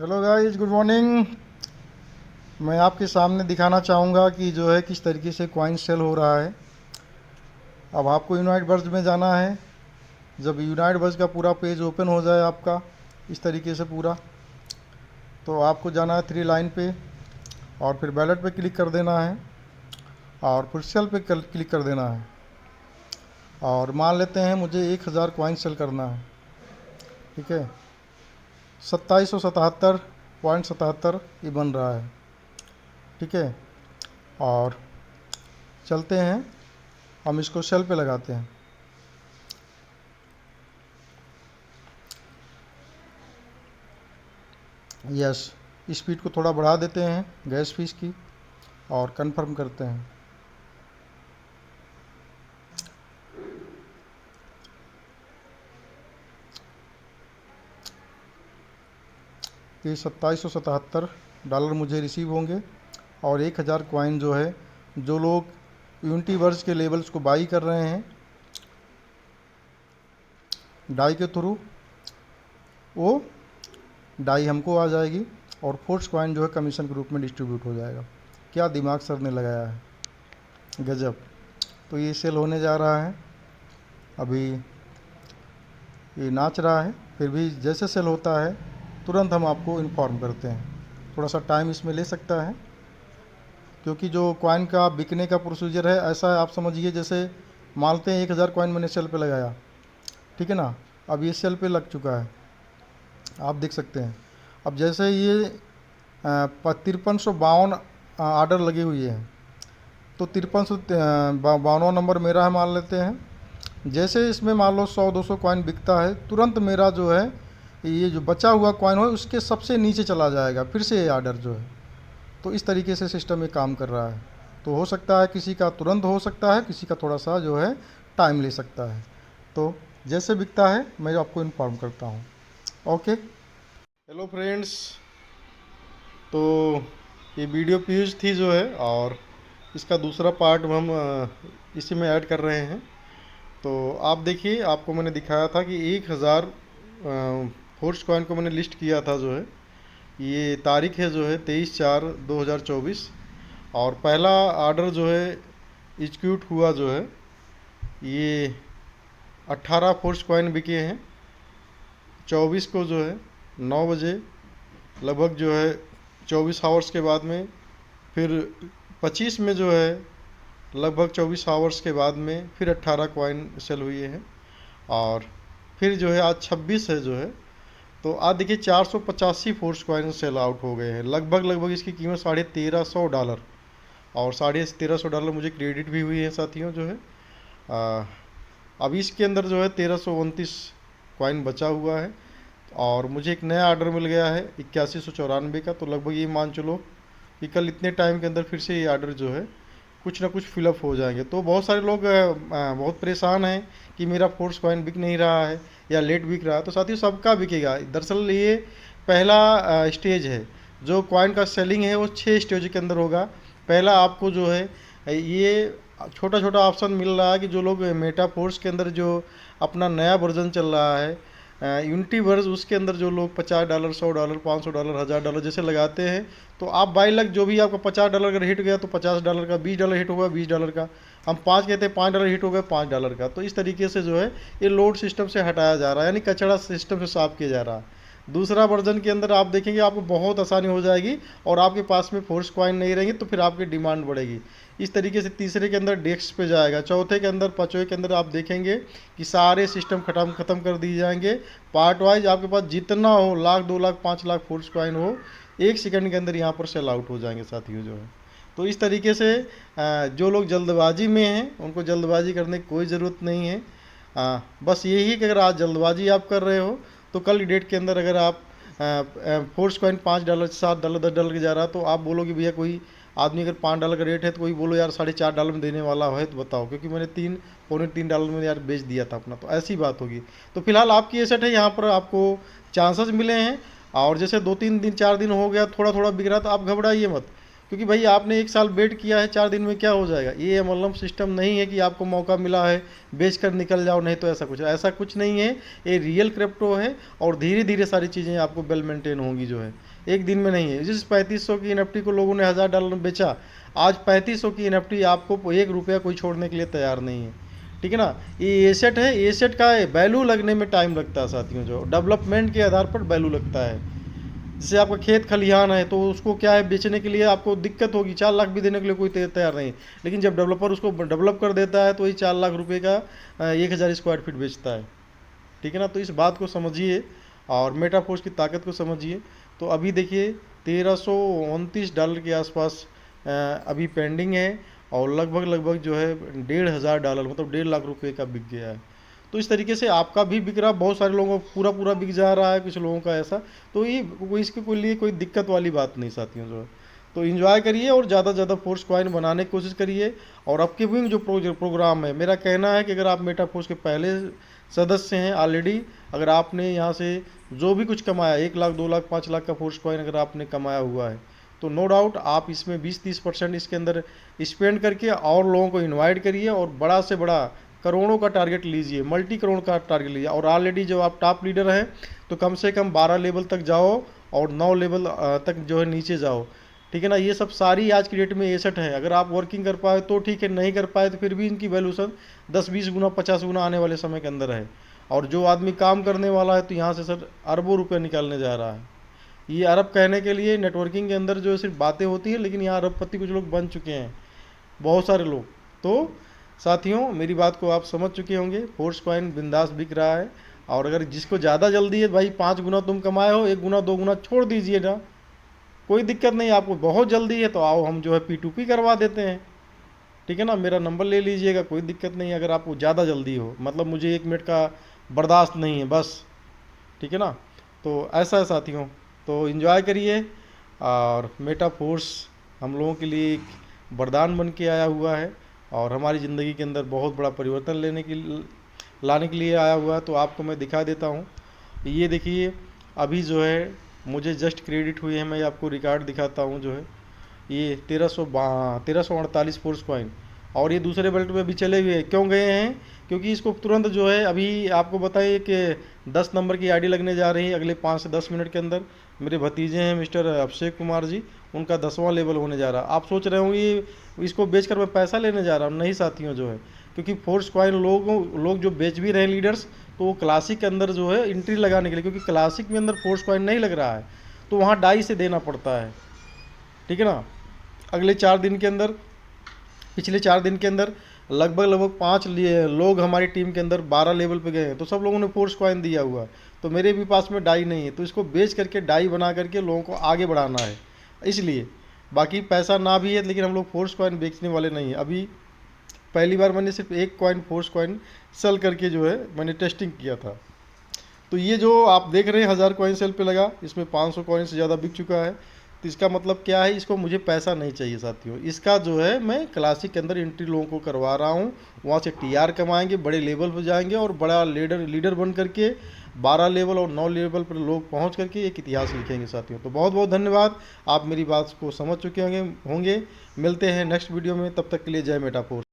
Hello guys, good morning. मैं आपके सामने दिखाना चाहूँगा कि जो है किस तरीके से कॉइन सेल हो रहा है। अब आपको यूनाइट बर्ज में जाना है। जब यूनाइट बर्ज का पूरा पेज ओपन हो जाए आपका इस तरीके से पूरा, तो आपको जाना है थ्री लाइन पे और फिर बैलेट पे क्लिक कर देना है और फिर सेल पे क्लिक कर देना है। और मान लेते हैं मुझे 1000 कॉइन सेल करना है, ठीक है। 2777.77 ये बन रहा है, ठीक है। और चलते हैं, हम इसको सेल पे लगाते हैं। यस, स्पीड को थोड़ा बढ़ा देते हैं गैस फीस की और कंफर्म करते हैं। ये $2777 मुझे रिसीव होंगे और 1000 कॉइन जो है, जो लोग यूनिटी वर्ज के लेवल्स को बाई कर रहे हैं डाई के थ्रू, वो डाई हमको आ जाएगी और फोर्स कॉइन जो है कमीशन के रूप में डिस्ट्रीब्यूट हो जाएगा। क्या दिमाग सर ने लगाया है, गजब। तो ये सेल होने जा रहा है, अभी ये नाच रहा है। फिर भी जैसे सेल होता है तुरंत हम आपको इन्फॉर्म करते हैं। थोड़ा सा टाइम इसमें ले सकता है क्योंकि जो कॉइन का बिकने का प्रोसीजर है ऐसा है, आप समझिए जैसे मानते हैं 1000 कॉइन मैंने सेल पे लगाया, ठीक है ना। अब ये सेल पे लग चुका है, आप देख सकते हैं। अब जैसे ये 5352 आर्डर लगी हुई है, तो 5352 नंबर मेरा है मान लेते हैं। जैसे इसमें मान लो 100-200 कॉइन बिकता है, तुरंत मेरा जो है ये जो बचा हुआ कॉइन हो उसके सबसे नीचे चला जाएगा फिर से ये आर्डर जो है। तो इस तरीके से सिस्टम ये काम कर रहा है। तो हो सकता है किसी का तुरंत हो सकता है, किसी का थोड़ा सा जो है टाइम ले सकता है। तो जैसे बिकता है मैं आपको इन्फॉर्म करता हूँ। Okay, hello friends. तो ये वीडियो प्यूज थी जो है, और इसका दूसरा पार्ट हम इसी में ऐड कर रहे हैं। तो आप देखिए, आपको मैंने दिखाया था कि 1000 फोर्स कॉइन को मैंने लिस्ट किया था जो है। ये तारीख है जो है 23/4/2024 और पहला ऑर्डर जो है एग्जीक्यूट हुआ जो है, ये 18 फोर्स कॉइन बिके हैं। 24 को जो है 9 बजे लगभग जो है 24 आवर्स के बाद में, फिर 25 में जो है लगभग 24 आवर्स के बाद में फिर 18 कॉइन सेल हुए हैं। और फिर जो है आज 26 है जो है, तो आज देखिए 485 फोर्स कॉइन सेल आउट हो गए हैं। लगभग इसकी कीमत $1350 और $1350 मुझे क्रेडिट भी हुई है साथियों जो है। अब इसके अंदर जो है 1329 कॉइन बचा हुआ है और मुझे एक नया ऑर्डर मिल गया है 8194 का। तो लगभग ये मान चलो कि कल इतने टाइम के अंदर फिर से ये ऑर्डर जो है कुछ ना कुछ फिलअप हो जाएंगे। तो बहुत सारे लोग बहुत परेशान हैं कि मेरा फोर्स कॉइन बिक नहीं रहा है या लेट बिक रहा है। तो साथियों सबका बिकेगा। दरअसल ये पहला स्टेज है। जो कॉइन का सेलिंग है वो 6 स्टेज के अंदर होगा। पहला आपको जो है ये छोटा छोटा ऑप्शन मिल रहा है कि जो लोग मेटा फोर्स के अंदर जो अपना नया वर्जन चल रहा है यूनिटी वर्ज, उसके अंदर जो लोग $50, $100, $500, $1000 जैसे लगाते हैं, तो आप बाई लक जो भी आपका $50 अगर हिट गया तो $50 का, $20 हिट होगा $20 का, हम 5 कहते हैं $5 हिट हो गया $5 का। तो इस तरीके से जो है ये लोड सिस्टम से हटाया जा रहा है, यानी कचरा सिस्टम से साफ किया जा रहा है। दूसरा वर्जन के अंदर आप देखेंगे आपको बहुत आसानी हो जाएगी और आपके पास में फोर्स कॉइन नहीं रहेंगी, तो फिर आपकी डिमांड बढ़ेगी। इस तरीके से तीसरे के अंदर डेस्क पे जाएगा। चौथे के अंदर, पाँचवें के अंदर आप देखेंगे कि सारे सिस्टम ख़त्म कर दिए जाएंगे। पार्ट वाइज आपके पास जितना हो, लाख 2 लाख 5 लाख फोर्स कॉइन हो, 1 सेकंड के अंदर यहाँ पर सेल आउट हो जाएंगे साथियों जो है। तो इस तरीके से जो लोग जल्दबाजी में हैं उनको जल्दबाजी करने की कोई ज़रूरत नहीं है। बस यही कि अगर आज जल्दबाजी आप कर रहे हो तो कल की डेट के अंदर अगर आप फोर्स कॉइन $5, $7, $10 के जा रहा, तो आप बोलोगे भैया कोई आदमी अगर $5 का रेट है तो कोई बोलो यार $4.5 में देने वाला है तो बताओ, क्योंकि मैंने $3 में यार बेच दिया था अपना, तो ऐसी बात होगी। तो फिलहाल आपकी एसेट है, यहाँ पर आपको चांसेस मिले हैं। और जैसे 2-3 दिन 4 दिन हो गया थोड़ा थोड़ा बिक रहा, तो आप घबराइए मत, क्योंकि भाई आपने 1 साल वेट किया है, 4 दिन में क्या हो जाएगा। ये एमएलएम सिस्टम नहीं है कि आपको मौका मिला है बेच कर निकल जाओ, नहीं तो ऐसा कुछ नहीं है। ये रियल क्रिप्टो है और धीरे धीरे सारी चीज़ें आपको वेल मेंटेन होंगी जो है। एक दिन में नहीं है। जिस 3500 की एनएफटी को लोगों ने $1000 में बेचा, आज 3500 की एनएफटी आपको 1 रुपया कोई छोड़ने के लिए तैयार नहीं है। ठीक है ना। ये एसेट है, एसेट का वैल्यू लगने में टाइम लगता है साथियों, जो डेवलपमेंट के आधार पर वैल्यू लगता है। जैसे आपका खेत खलिहान है तो उसको क्या है, बेचने के लिए आपको दिक्कत होगी, 4 लाख भी देने के लिए कोई तैयार नहीं। लेकिन जब डेवलपर उसको डेवलप कर देता है तो ये 4 लाख रुपए का 1000 स्क्वायर फीट बेचता है। ठीक है ना। तो इस बात को समझिए और मेटाफोर्स की ताकत को समझिए। तो अभी देखिए $1329 के आसपास अभी पेंडिंग है, और लगभग जो है $1500 मतलब 1.5 लाख रुपए का बिक गया है। तो इस तरीके से आपका भी बिक रहा, बहुत सारे लोगों को पूरा बिक जा रहा है, कुछ लोगों का ऐसा। तो ये कोई इसके कोई लिए कोई दिक्कत वाली बात नहीं साथियों जो है। तो इन्जॉय करिए और ज़्यादा से ज़्यादा फोर्स कॉइन बनाने की कोशिश करिए। और अपकमिंग जो प्रोग्राम है, मेरा कहना है कि अगर आप मेटाफोर्स के पहले सदस्य हैं ऑलरेडी, अगर आपने यहाँ से जो भी कुछ कमाया, 1 लाख 2 लाख 5 लाख का फोर्स कॉइन अगर आपने कमाया हुआ है, तो नो डाउट आप इसमें 20-30% इसके अंदर स्पेंड करके और लोगों को इन्वाइट करिए, और बड़ा से बड़ा करोड़ों का टारगेट लीजिए, मल्टी करोड़ का टारगेट लीजिए। और ऑलरेडी जो आप टॉप लीडर हैं तो कम से कम 12 लेवल तक जाओ, और 9 लेवल तक जो है नीचे जाओ। ठीक है ना। ये सब सारी आज की डेट में एसेट है। अगर आप वर्किंग कर पाए तो ठीक है, नहीं कर पाए तो फिर भी इनकी वैल्यूशन 10-20 गुना 50 गुना आने वाले समय के अंदर है। और जो आदमी काम करने वाला है तो यहाँ से सर अरबों रुपये निकालने जा रहा है। ये अरब कहने के लिए नेटवर्किंग के अंदर जो सिर्फ बातें होती है, लेकिन यहाँ अरबपति कुछ लोग बन चुके हैं, बहुत सारे लोग। तो साथियों मेरी बात को आप समझ चुके होंगे, फोर्स कॉइन बिंदास बिक रहा है। और अगर जिसको ज़्यादा जल्दी है भाई, 5 गुना तुम कमाए हो, 1 गुना 2 गुना छोड़ दीजिए ना, कोई दिक्कत नहीं। आपको बहुत जल्दी है तो आओ, हम जो है P2P करवा देते हैं। ठीक है ना। मेरा नंबर ले लीजिएगा, कोई दिक्कत नहीं। अगर आपको ज़्यादा जल्दी हो, मतलब मुझे 1 मिनट का बर्दाश्त नहीं है बस। ठीक है ना। तो ऐसा है साथियों, तो इन्जॉय करिए। और मेटाफोर्स हम लोगों के लिए एक वरदान बन के आया हुआ है, और हमारी ज़िंदगी के अंदर बहुत बड़ा परिवर्तन लाने के लिए आया हुआ है। तो आपको मैं दिखा देता हूँ। ये देखिए, अभी जो है मुझे जस्ट क्रेडिट हुई है, मैं आपको रिकॉर्ड दिखाता हूँ। जो है ये 1348 फोर्स कॉइन, और ये दूसरे बेल्ट में भी चले हुए क्यों गए हैं, क्योंकि इसको तुरंत जो है, अभी आपको बताइए कि 10 नंबर की आईडी लगने जा रही है अगले 5 से 10 मिनट के अंदर। मेरे भतीजे हैं मिस्टर अभिषेक कुमार जी, उनका 10वां लेवल होने जा रहा है। आप सोच रहे होंगे इसको बेचकर मैं पैसा लेने जा रहा हूँ, नहीं साथियों जो है, क्योंकि फोर्स कॉइन लोग जो बेच भी रहे हैं लीडर्स, तो वो क्लासिक के अंदर जो है एंट्री लगाने के लिए, क्योंकि क्लासिक में अंदर फोर्स कॉइन नहीं लग रहा है, तो वहाँ डाई से देना पड़ता है। ठीक है ना। अगले 4 दिन के अंदर, पिछले 4 दिन के अंदर लगभग 5 लोग हमारी टीम के अंदर 12 लेवल पे गए हैं, तो सब लोगों ने फोर्स कॉइन दिया हुआ है। तो मेरे भी पास में डाई नहीं है, तो इसको बेच करके डाई बना करके लोगों को आगे बढ़ाना है, इसलिए। बाकी पैसा ना भी है, लेकिन हम लोग फोर्स कॉइन बेचने वाले नहीं हैं। अभी पहली बार मैंने सिर्फ 1 कॉइन फोर्स कॉइन सेल करके जो है मैंने टेस्टिंग किया था। तो ये जो आप देख रहे हैं 1000 कॉइन सेल पे लगा, इसमें 500 कॉइन से ज़्यादा बिक चुका है। तो इसका मतलब क्या है, इसको मुझे पैसा नहीं चाहिए साथियों, इसका जो है मैं क्लासिक के अंदर एंट्री लोगों को करवा रहा हूँ, वहाँ से टीआर कमाएंगे, बड़े लेवल पर जाएंगे, और बड़ा लीडर बन करके 12 लेवल और 9 लेवल पर लोग पहुँच करके एक इतिहास लिखेंगे साथियों। तो बहुत बहुत धन्यवाद, आप मेरी बात को समझ चुके होंगे। मिलते हैं नेक्स्ट वीडियो में, तब तक के लिए जय मेटाफोर्स।